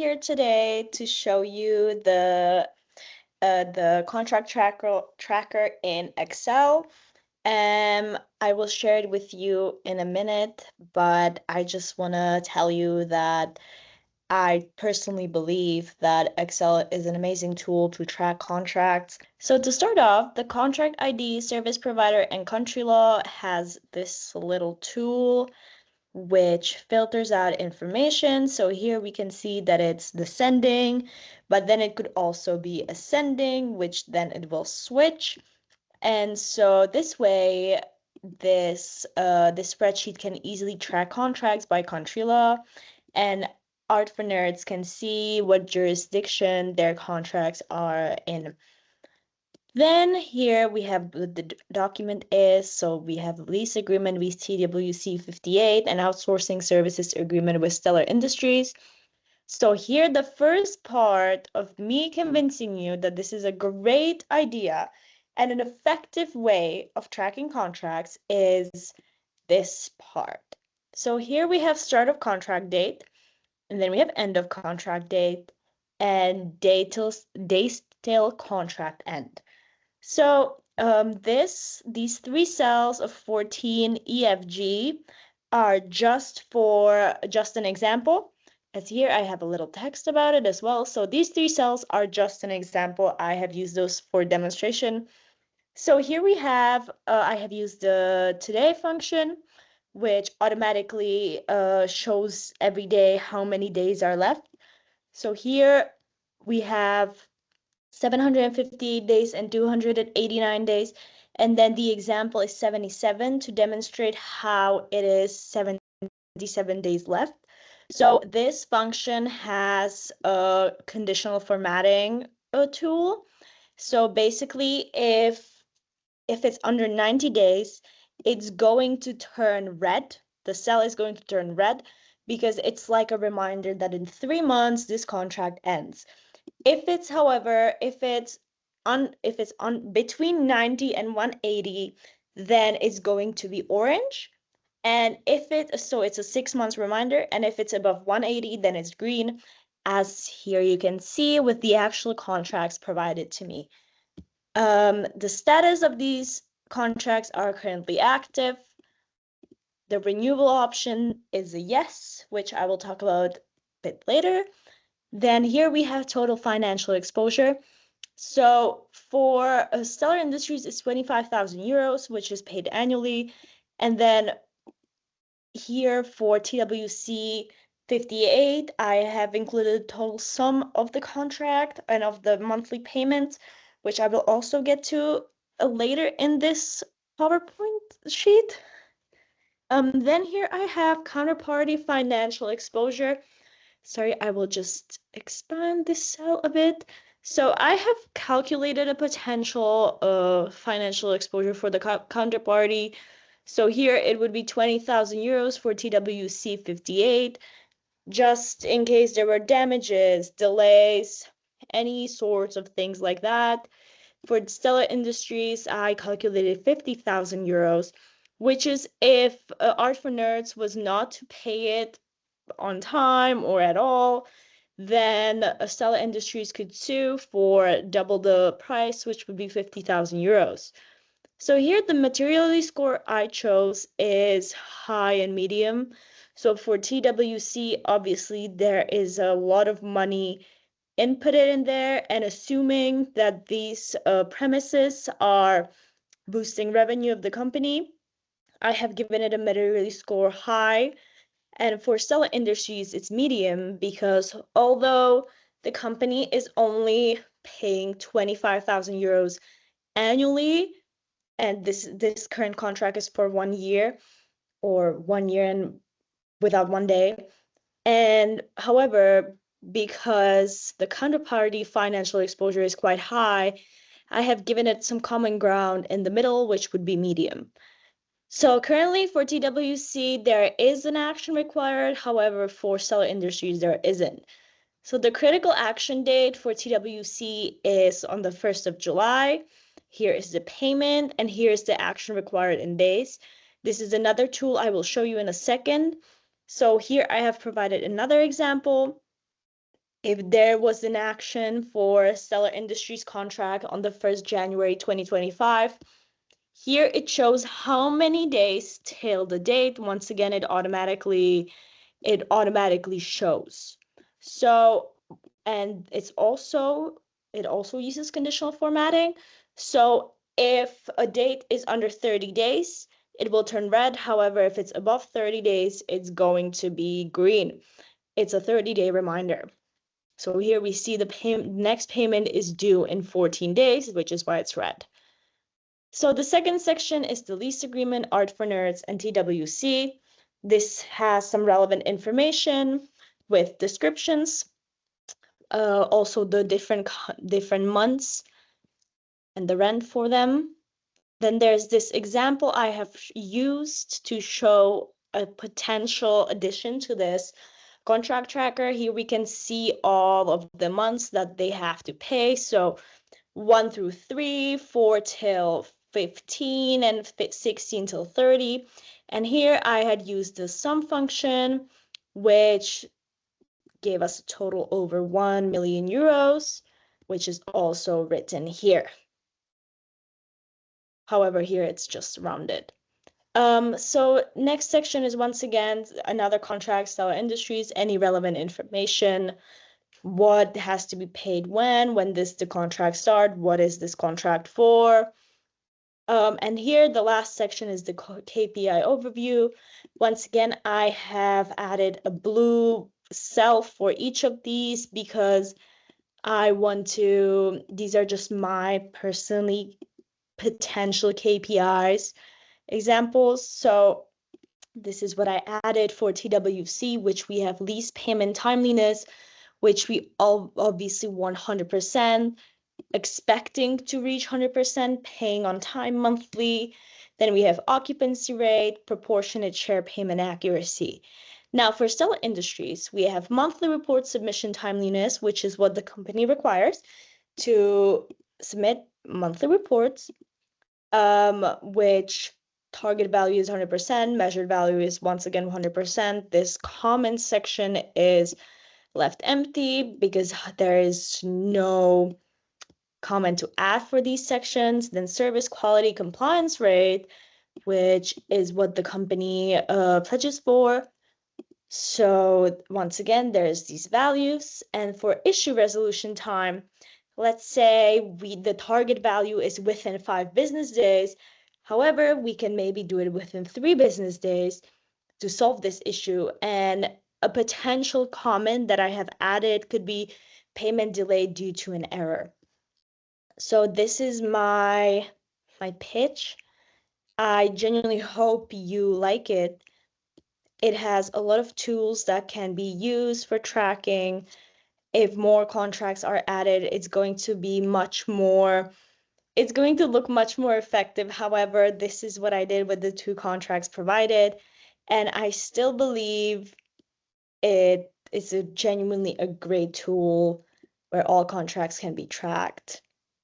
here today to show you the contract tracker in Excel. I will share it with you in a minute, but I just want to tell you that I personally believe that Excel is an amazing tool to track contracts. So to start off, the contract ID, service provider, and country law has this little tool which filters out information. So here we can see that it's descending, but then it could also be ascending, which then it will switch. And so this way, this spreadsheet can easily track contracts by country law, and Art for Nerds can see what jurisdiction their contracts are in. Then here we have the document is, so we have lease agreement with TWC 58 and outsourcing services agreement with Stellar Industries. So here the first part of me convincing you that this is a great idea and an effective way of tracking contracts is this part. So here we have start of contract date, and then we have end of contract date, and days till contract end. So these three cells of 14 EFG are just an example. As here I have a little text about it as well. So these three cells are just an example. I have used those for demonstration. So here we have, I have used the today function, which automatically shows every day how many days are left. So here we have 758 days and 289 days. And then the example is 77 to demonstrate how it is 77 days left. So this function has a conditional formatting tool. So basically, if it's under 90 days, it's going to turn red. The cell is going to turn red because it's like a reminder that in 3 months this contract ends. If it's, however, if it's on between 90 and 180, then it's going to be orange. And so it's a 6 months reminder, and if it's above 180, then it's green, as here you can see with the actual contracts provided to me. The status of these contracts are currently active. The renewal option is a yes, which I will talk about a bit later. Then here we have total financial exposure. So for Stellar Industries, it's 25,000 euros, which is paid annually. And then here for TWC 58, I have included the total sum of the contract and of the monthly payments, which I will also get to later in this PowerPoint sheet. Then here I have counterparty financial exposure. Sorry, I will just expand this cell a bit. So I have calculated a potential financial exposure for the counterparty. So here it would be 20,000 euros for TWC 58, just in case there were damages, delays, any sorts of things like that. For Stellar Industries, I calculated 50,000 euros, which is if Art for Nerds was not to pay it on time or at all, then Stellar Industries could sue for double the price, which would be 50,000 euros. So here the materiality score I chose is high and medium. So for TWC, obviously there is a lot of money inputted in there, and assuming that these premises are boosting revenue of the company, I have given it a materiality score high. And for Stellar Industries, it's medium because although the company is only paying 25,000 euros annually, and this current contract is for 1 year or 1 year and without 1 day. And however, because the counterparty financial exposure is quite high, I have given it some common ground in the middle, which would be medium. So currently for TWC, there is an action required. However, for Stellar Industries, there isn't. So the critical action date for TWC is on the 1st of July. Here is the payment, and here is the action required in days. This is another tool I will show you in a second. So here I have provided another example. If there was an action for Stellar Industries contract on the 1st January 2025, here it shows how many days till the date. Once again, it automatically shows. So, and it also uses conditional formatting. So if a date is under 30 days, it will turn red. However, if it's above 30 days, it's going to be green. It's a 30-day reminder. So here we see the next payment is due in 14 days, which is why it's red. So the second section is the lease agreement, Art for Nerds, and TWC. This has some relevant information with descriptions, also the different months and the rent for them. Then there's this example I have used to show a potential addition to this contract tracker. Here we can see all of the months that they have to pay. So 1 through 3, 4 till 15, and 16 till 30. And here I had used the sum function, which gave us a total over 1 million euros, which is also written here. However, here it's just rounded. So next section is once again another contract, Stellar Industries, any relevant information, what has to be paid when does the contract start, what is this contract for. And here the last section is the KPI overview. Once again, I have added a blue cell for each of these because these are just my personally potential KPIs examples. So this is what I added for TWC, which we have lease payment timeliness, which we all obviously 100%, expecting to reach 100%, paying on time monthly. Then we have occupancy rate, proportionate share payment accuracy. Now for Stellar Industries, we have monthly report submission timeliness, which is what the company requires to submit monthly reports, which target value is 100%, measured value is once again 100%. This comment section is left empty because there is no comment to add for these sections. Then service quality compliance rate, which is what the company pledges for. So once again, there's these values. And for issue resolution time, let's say the target value is within 5 business days. However, we can maybe do it within 3 business days to solve this issue. And a potential comment that I have added could be payment delayed due to an error. So this is my pitch. I genuinely hope you like it. It has a lot of tools that can be used for tracking. If more contracts are added, it's going to look much more effective. However, this is what I did with the 2 contracts provided, and I still believe it is genuinely a great tool where all contracts can be tracked.